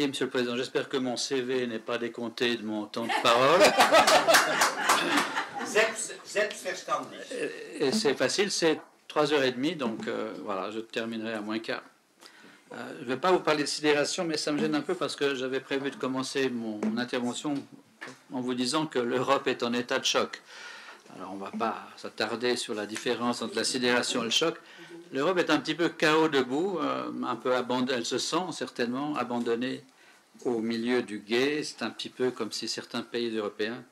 Merci, Monsieur le Président. J'espère que mon CV n'est pas décompté de mon temps de parole. Et c'est facile, c'est 3h30, donc voilà, je terminerai à moins quart. Je ne vais pas vous parler de sidération, mais ça me gêne un peu parce que j'avais prévu de commencer mon intervention en vous disant que l'Europe est en état de choc. Alors on ne va pas s'attarder sur la différence entre la sidération et le choc. L'Europe est un petit peu chaos debout, un peu abandonnée, elle se sent certainement abandonnée au milieu du gué. C'est un petit peu comme si certains pays européens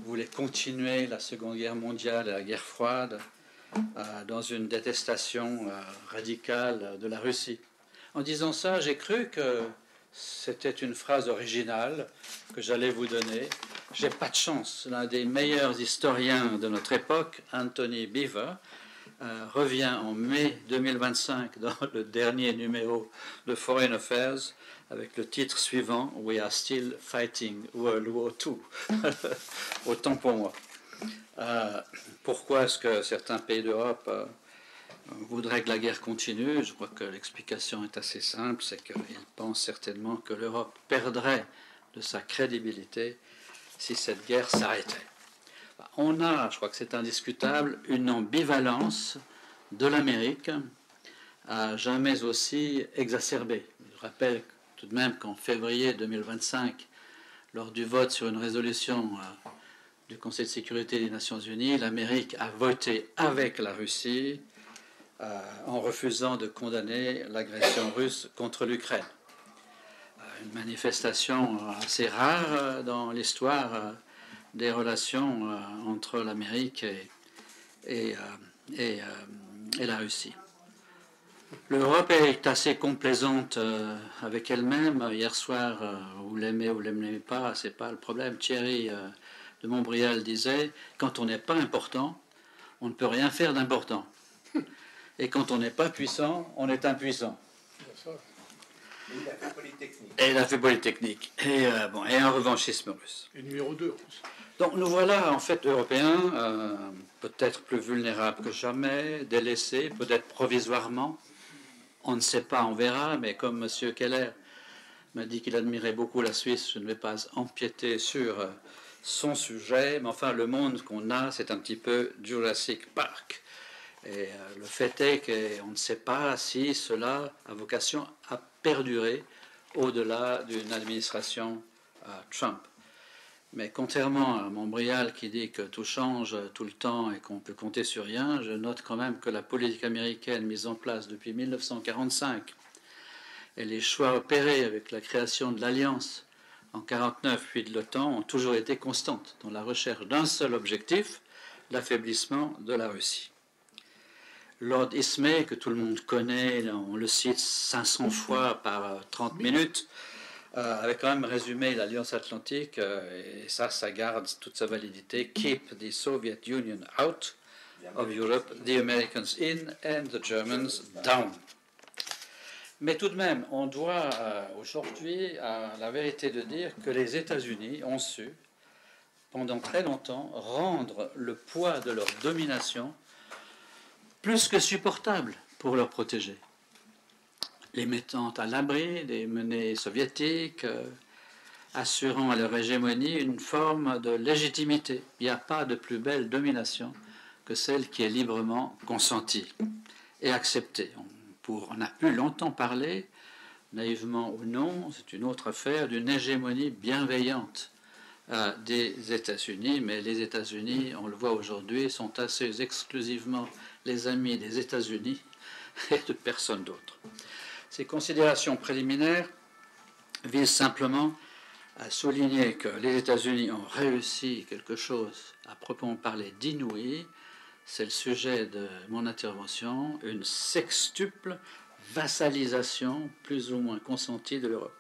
voulaient continuer la Seconde Guerre mondiale et la guerre froide dans une détestation radicale de la Russie. En disant ça, j'ai cru que c'était une phrase originale que j'allais vous donner. J'ai pas de chance. L'un des meilleurs historiens de notre époque, Anthony Beevor, revient en mai 2025 dans le dernier numéro de Foreign Affairs avec le titre suivant « We are still fighting World War II ». Autant pour moi. Pourquoi est-ce que certains pays d'Europe voudraient que la guerre continue? Je crois que l'explication est assez simple, c'est qu'ils pensent certainement que l'Europe perdrait de sa crédibilité si cette guerre s'arrêtait. On a, je crois que c'est indiscutable, une ambivalence de l'Amérique à jamais aussi exacerbée. Je rappelle tout de même qu'en février 2025, lors du vote sur une résolution du Conseil de sécurité des Nations Unies, l'Amérique a voté avec la Russie en refusant de condamner l'agression russe contre l'Ukraine. Une manifestation assez rare dans l'histoire des relations entre l'Amérique et la Russie. L'Europe est assez complaisante avec elle-même. Hier soir, vous l'aimez ou vous ne l'aimez pas, c'est pas le problème. Thierry de Montbrial disait « Quand on n'est pas important, on ne peut rien faire d'important. Et quand on n'est pas puissant, on est impuissant. » Il a fait Polytechnique. Et il a fait Polytechnique. Et un revanchisme russe. Et numéro 2. Donc nous voilà en fait Européens, peut-être plus vulnérables que jamais, délaissés, peut-être provisoirement. On ne sait pas, on verra, mais comme M. Keller m'a dit qu'il admirait beaucoup la Suisse, je ne vais pas empiéter sur son sujet, mais enfin le monde qu'on a, c'est un petit peu Jurassic Park. Et le fait est qu'on ne sait pas si cela a vocation à perdurer au-delà d'une administration Trump. Mais contrairement à Montbrial qui dit que tout change tout le temps et qu'on peut compter sur rien, je note quand même que la politique américaine mise en place depuis 1945 et les choix opérés avec la création de l'Alliance en 1949 puis de l'OTAN ont toujours été constantes dans la recherche d'un seul objectif, l'affaiblissement de la Russie. Lord Ismay, que tout le monde connaît, on le cite 500 fois par 30 minutes, avait quand même résumé l'Alliance Atlantique, et ça garde toute sa validité. Keep the Soviet Union out of Europe, the Americans in and the Germans down. Mais tout de même, on doit aujourd'hui à la vérité de dire que les États-Unis ont su, pendant très longtemps, rendre le poids de leur domination plus que supportable pour leur protéger, les mettant à l'abri des menées soviétiques, assurant à leur hégémonie une forme de légitimité. Il n'y a pas de plus belle domination que celle qui est librement consentie et acceptée. On a pu longtemps parler, naïvement ou non, c'est une autre affaire, d'une hégémonie bienveillante des États-Unis, mais les États-Unis, on le voit aujourd'hui, sont assez exclusivement les amis des États-Unis et de personne d'autre. Ces considérations préliminaires visent simplement à souligner que les États-Unis ont réussi quelque chose à proprement parler d'inouï. C'est le sujet de mon intervention, une sextuple vassalisation plus ou moins consentie de l'Europe.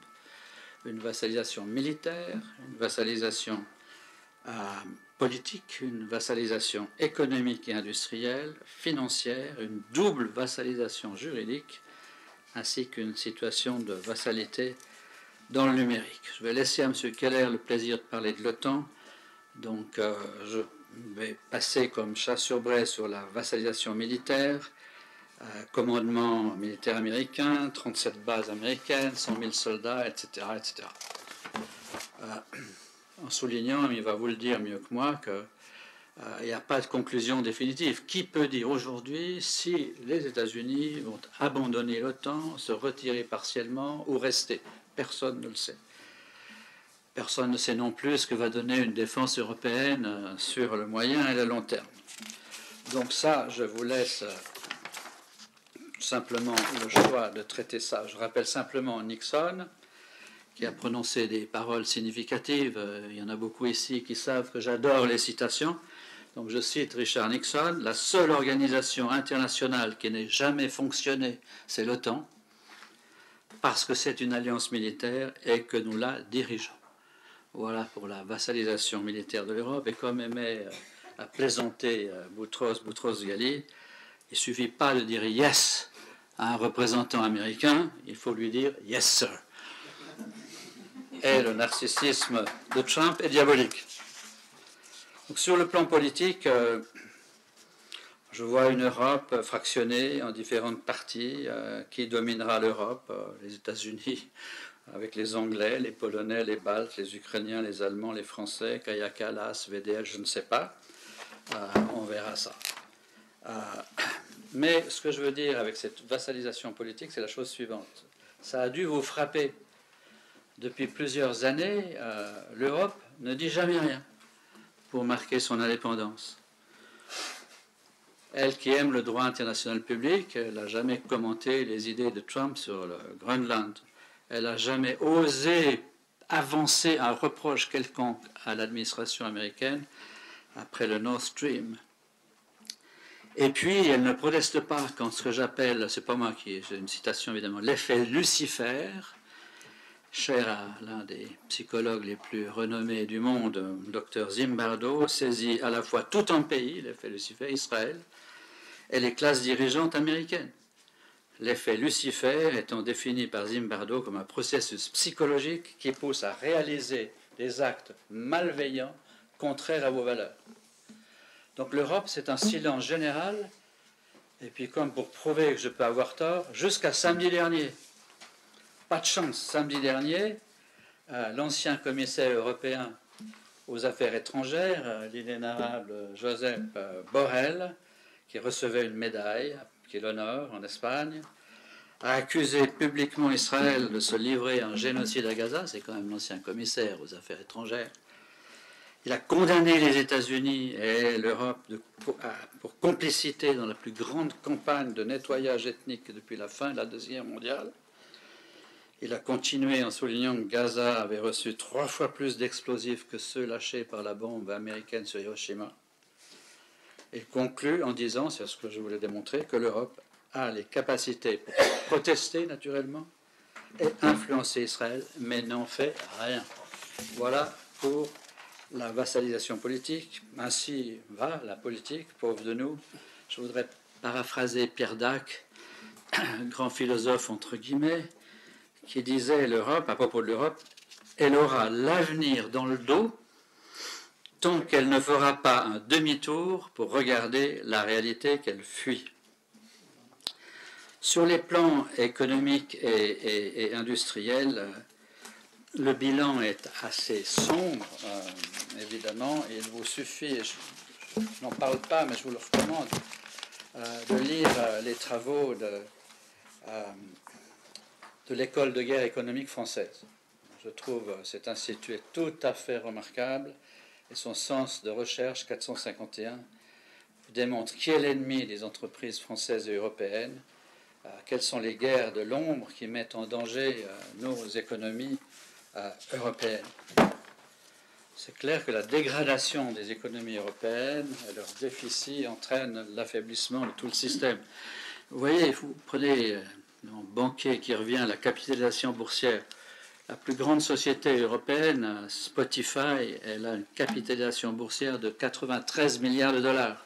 Une vassalisation militaire, une vassalisation politique, une vassalisation économique et industrielle, financière, une double vassalisation juridique, ainsi qu'une situation de vassalité dans le numérique. Je vais laisser à M. Keller le plaisir de parler de l'OTAN, donc je vais passer comme chat sur braie sur la vassalisation militaire. commandement militaire américain, 37 bases américaines, 100 000 soldats, etc. etc. En soulignant, il va vous le dire mieux que moi, qu'il n'y a pas de conclusion définitive. Qui peut dire aujourd'hui si les États-Unis vont abandonner l'OTAN, se retirer partiellement ou rester? Personne ne le sait. Personne ne sait non plus ce que va donner une défense européenne sur le moyen et le long terme. Donc ça, je vous laisse simplement le choix de traiter ça. Je rappelle simplement Nixon, qui a prononcé des paroles significatives. Il y en a beaucoup ici qui savent que j'adore les citations. Donc je cite Richard Nixon: la seule organisation internationale qui n'ait jamais fonctionné, c'est l'OTAN, parce que c'est une alliance militaire et que nous la dirigeons. Voilà pour la vassalisation militaire de l'Europe. Et comme aimait à plaisanter Boutros-Ghali, il ne suffit pas de dire yes à un représentant américain, il faut lui dire yes sir. Et le narcissisme de Trump est diabolique. Donc, sur le plan politique, je vois une Europe fractionnée en différentes parties. Qui dominera l'Europe? Les États-Unis avec les Anglais, les Polonais, les Baltes, les Ukrainiens, les Allemands, les Français, Kaja Kallas, VDL, je ne sais pas. On verra ça. Mais ce que je veux dire avec cette vassalisation politique, c'est la chose suivante. Ça a dû vous frapper. Depuis plusieurs années, l'Europe ne dit jamais rien pour marquer son indépendance. Elle qui aime le droit international public, elle n'a jamais commenté les idées de Trump sur le Groenland. Elle n'a jamais osé avancer un reproche quelconque à l'administration américaine après le Nord Stream. Et puis, elle ne proteste pas quand ce que j'appelle, c'est pas moi qui, c'est une citation évidemment, l'effet Lucifer, cher à l'un des psychologues les plus renommés du monde, Dr Zimbardo, saisit à la fois tout un pays, l'effet Lucifer, Israël, et les classes dirigeantes américaines. L'effet Lucifer étant défini par Zimbardo comme un processus psychologique qui pousse à réaliser des actes malveillants contraires à vos valeurs. Donc l'Europe, c'est un silence général, et puis comme pour prouver que je peux avoir tort, jusqu'à samedi dernier. Pas de chance, samedi dernier, l'ancien commissaire européen aux affaires étrangères, l'inénarrable Josep Borrell, qui recevait une médaille, qui l'honore en Espagne, a accusé publiquement Israël de se livrer à un génocide à Gaza, c'est quand même l'ancien commissaire aux affaires étrangères. Il a condamné les États-Unis et l'Europe pour complicité dans la plus grande campagne de nettoyage ethnique depuis la fin de la Deuxième Guerre mondiale. Il a continué en soulignant que Gaza avait reçu 3 fois plus d'explosifs que ceux lâchés par la bombe américaine sur Hiroshima. Il conclut en disant, c'est ce que je voulais démontrer, que l'Europe a les capacités pour protester naturellement et influencer Israël, mais n'en fait rien. Voilà pour la vassalisation politique. Ainsi va la politique, pauvre de nous. Je voudrais paraphraser Pierre Dac, grand philosophe entre guillemets, qui disait l'Europe, à propos de l'Europe, elle aura l'avenir dans le dos tant qu'elle ne fera pas un demi-tour pour regarder la réalité qu'elle fuit. Sur les plans économiques et industriels, le bilan est assez sombre, évidemment. Il vous suffit, je n'en parle pas, mais je vous le recommande, de lire les travaux de l'école de guerre économique française. Je trouve cet institut est tout à fait remarquable et son sens de recherche 451 démontre qui est l'ennemi des entreprises françaises et européennes, quelles sont les guerres de l'ombre qui mettent en danger nos économies européennes. C'est clair que la dégradation des économies européennes et leur déficit entraînent l'affaiblissement de tout le système. Vous voyez, vous prenez un banquier qui revient à la capitalisation boursière. La plus grande société européenne, Spotify, elle a une capitalisation boursière de 93 milliards de dollars.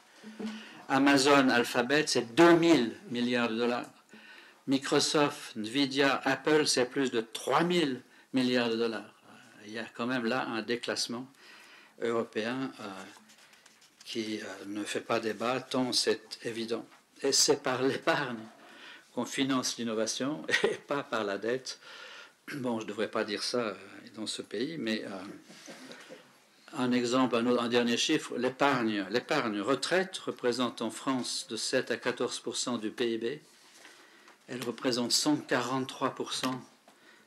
Amazon, Alphabet, c'est 2000 milliards de dollars. Microsoft, Nvidia, Apple, c'est plus de 3000 milliards de dollars. Il y a quand même là un déclassement européen qui ne fait pas débat, tant c'est évident. Et c'est par l'épargne qu'on finance l'innovation et pas par la dette. Bon, je ne devrais pas dire ça dans ce pays, mais un exemple, un dernier chiffre, l'épargne retraite représente en France de 7 à 14% du PIB. Elle représente 143%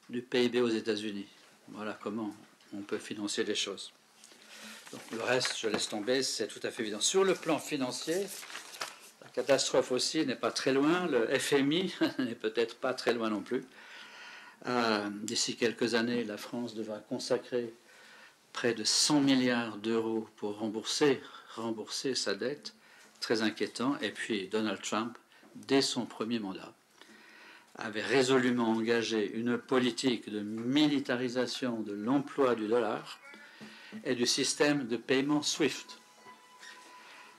du PIB aux États-Unis. Voilà comment on peut financer les choses. Donc, le reste, je laisse tomber, c'est tout à fait évident. Sur le plan financier, la catastrophe aussi n'est pas très loin. Le FMI n'est peut-être pas très loin non plus. D'ici quelques années, la France devra consacrer près de 100 milliards d'euros pour rembourser sa dette. Très inquiétant. Et puis Donald Trump, dès son premier mandat, avait résolument engagé une politique de militarisation de l'emploi du dollar et du système de paiement SWIFT,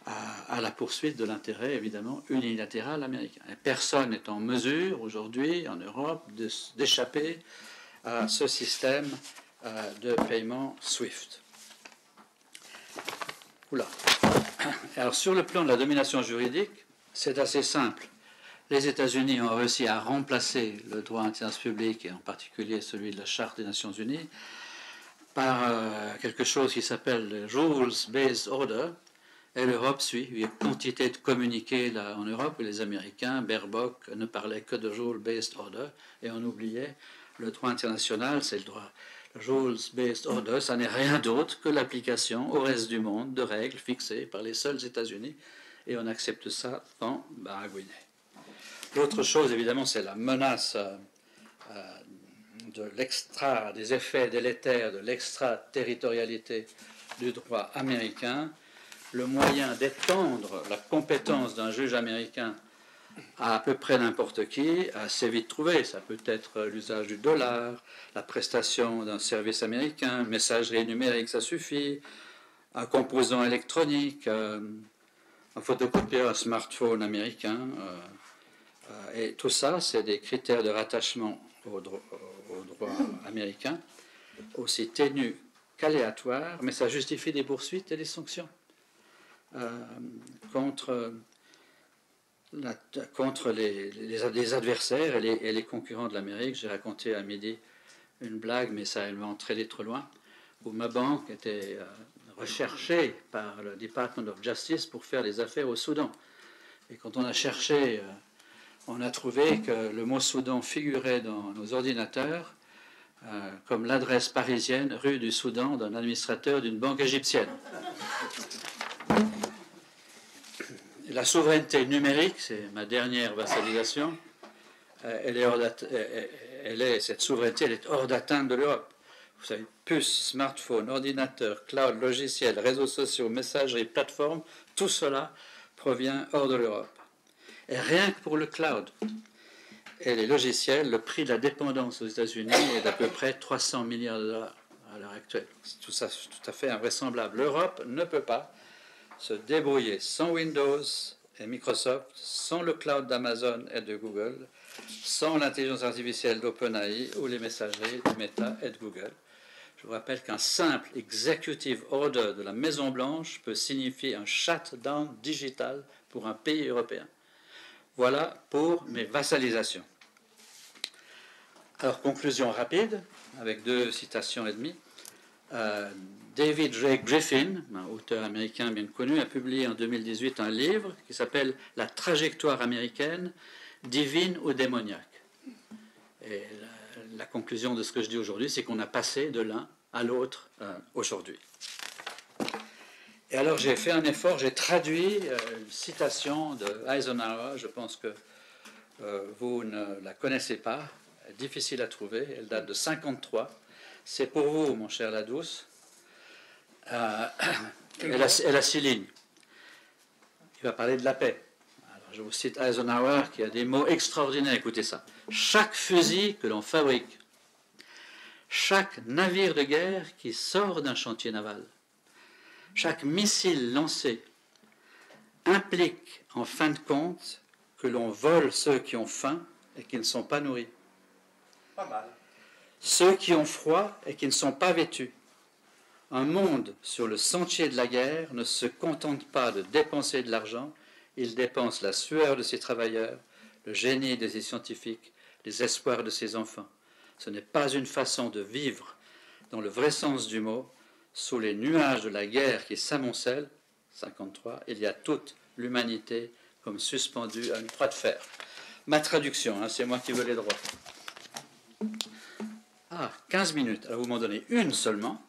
à la poursuite de l'intérêt évidemment unilatéral américain. Et personne n'est en mesure aujourd'hui en Europe d'échapper à ce système de paiement SWIFT. Oula. Alors sur le plan de la domination juridique, c'est assez simple. Les États-Unis ont réussi à remplacer le droit international public, et en particulier celui de la Charte des Nations Unies, par quelque chose qui s'appelle le Rules-Based Order, et l'Europe suit. Il y a quantité de communiqués là en Europe, et les Américains, Baerbock, ne parlaient que de Rules-Based Order, et on oubliait le droit international, c'est le droit. Le Rules-Based Order, ça n'est rien d'autre que l'application au reste du monde de règles fixées par les seuls États-Unis, et on accepte ça en baragouinet. L'autre chose, évidemment, c'est la menace des effets délétères de l'extraterritorialité du droit américain, le moyen d'étendre la compétence d'un juge américain à peu près n'importe qui, assez vite trouvé. Ça peut être l'usage du dollar, la prestation d'un service américain, messagerie numérique, ça suffit, un composant électronique, un photocopieur, un smartphone américain. Et tout ça, c'est des critères de rattachement au droit américain, aussi ténus qu'aléatoires, mais ça justifie des poursuites et des sanctions contre les adversaires et les concurrents de l'Amérique. J'ai raconté à midi une blague, mais ça elle m'a entraîné trop loin, où ma banque était recherchée par le Department of Justice pour faire des affaires au Soudan. Et quand on a cherché... on a trouvé que le mot Soudan figurait dans nos ordinateurs comme l'adresse parisienne, rue du Soudan, d'un administrateur d'une banque égyptienne. La souveraineté numérique, c'est ma dernière vassalisation, cette souveraineté, elle est hors d'atteinte de l'Europe. Vous savez, puces, smartphones, ordinateurs, cloud, logiciels, réseaux sociaux, messagerie, plateformes, tout cela provient hors de l'Europe. Et rien que pour le cloud et les logiciels, le prix de la dépendance aux États-Unis est d'à peu près 300 milliards de dollars à l'heure actuelle. Tout ça, c'est tout à fait invraisemblable. L'Europe ne peut pas se débrouiller sans Windows et Microsoft, sans le cloud d'Amazon et de Google, sans l'intelligence artificielle d'OpenAI ou les messageries de Meta et de Google. Je vous rappelle qu'un simple executive order de la Maison-Blanche peut signifier un shutdown digital pour un pays européen. Voilà pour mes vassalisations. Alors, conclusion rapide, avec 2 citations et demie. David Ray Griffin, un auteur américain bien connu, a publié en 2018 un livre qui s'appelle « La trajectoire américaine, divine ou démoniaque ». Et la conclusion de ce que je dis aujourd'hui, c'est qu'on a passé de l'un à l'autre aujourd'hui. Et alors j'ai fait un effort, j'ai traduit une citation de Eisenhower, je pense que vous ne la connaissez pas, elle est difficile à trouver, elle date de 1953. C'est pour vous, mon cher Ladouce. Elle a 6 lignes. Il va parler de la paix. Alors je vous cite Eisenhower qui a des mots extraordinaires, écoutez ça. Chaque fusil que l'on fabrique, chaque navire de guerre qui sort d'un chantier naval, chaque missile lancé implique en fin de compte que l'on vole ceux qui ont faim et qui ne sont pas nourris. Pas mal. Ceux qui ont froid et qui ne sont pas vêtus. Un monde sur le sentier de la guerre ne se contente pas de dépenser de l'argent, Il dépense la sueur de ses travailleurs, le génie de ses scientifiques, les espoirs de ses enfants. Ce n'est pas une façon de vivre dans le vrai sens du mot. Sous les nuages de la guerre qui s'amoncellent, 53, il y a toute l'humanité comme suspendue à une croix de fer. Ma traduction, hein, c'est moi qui veux les droits. 15 minutes. Alors vous m'en donnez une seulement,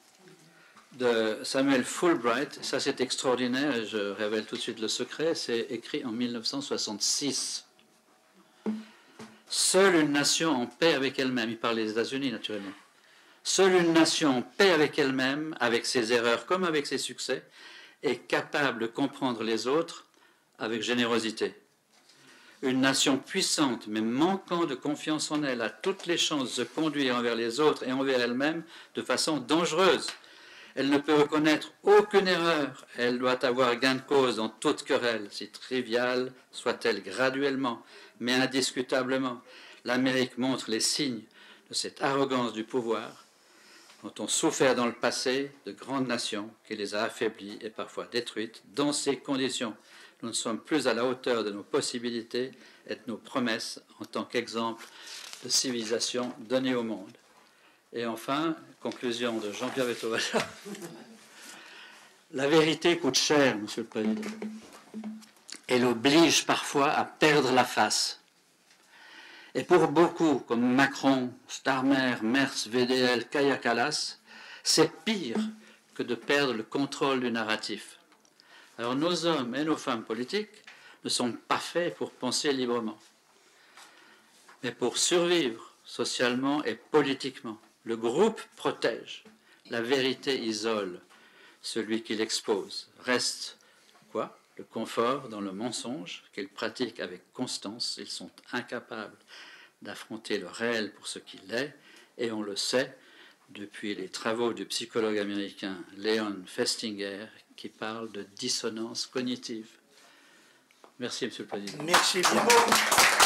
de Samuel Fulbright. Ça, c'est extraordinaire, je révèle tout de suite le secret. C'est écrit en 1966. Seule une nation en paix avec elle-même, il parle des États-Unis naturellement, seule une nation en paix avec elle-même, avec ses erreurs comme avec ses succès, est capable de comprendre les autres avec générosité. Une nation puissante, mais manquant de confiance en elle, a toutes les chances de se conduire envers les autres et envers elle-même de façon dangereuse. Elle ne peut reconnaître aucune erreur. Elle doit avoir gain de cause dans toute querelle, si triviale soit-elle graduellement, mais indiscutablement. L'Amérique montre les signes de cette arrogance du pouvoir dont ont souffert dans le passé de grandes nations qui les a affaiblies et parfois détruites. Dans ces conditions, nous ne sommes plus à la hauteur de nos possibilités et de nos promesses en tant qu'exemple de civilisation donnée au monde. Et enfin, conclusion de Jean-Pierre Vettovalla. La vérité coûte cher, Monsieur le Président. Elle oblige parfois à perdre la face. Et pour beaucoup, comme Macron, Starmer, Merz, VDL, Kaja Kallas, c'est pire que de perdre le contrôle du narratif. Alors nos hommes et nos femmes politiques ne sont pas faits pour penser librement, mais pour survivre socialement et politiquement. Le groupe protège, la vérité isole celui qui l'expose. Reste quoi? Le confort dans le mensonge qu'ils pratiquent avec constance. Ils sont incapables d'affronter le réel pour ce qu'il est, et on le sait depuis les travaux du psychologue américain Leon Festinger, qui parle de dissonance cognitive. Merci, Monsieur le Président. Merci bien.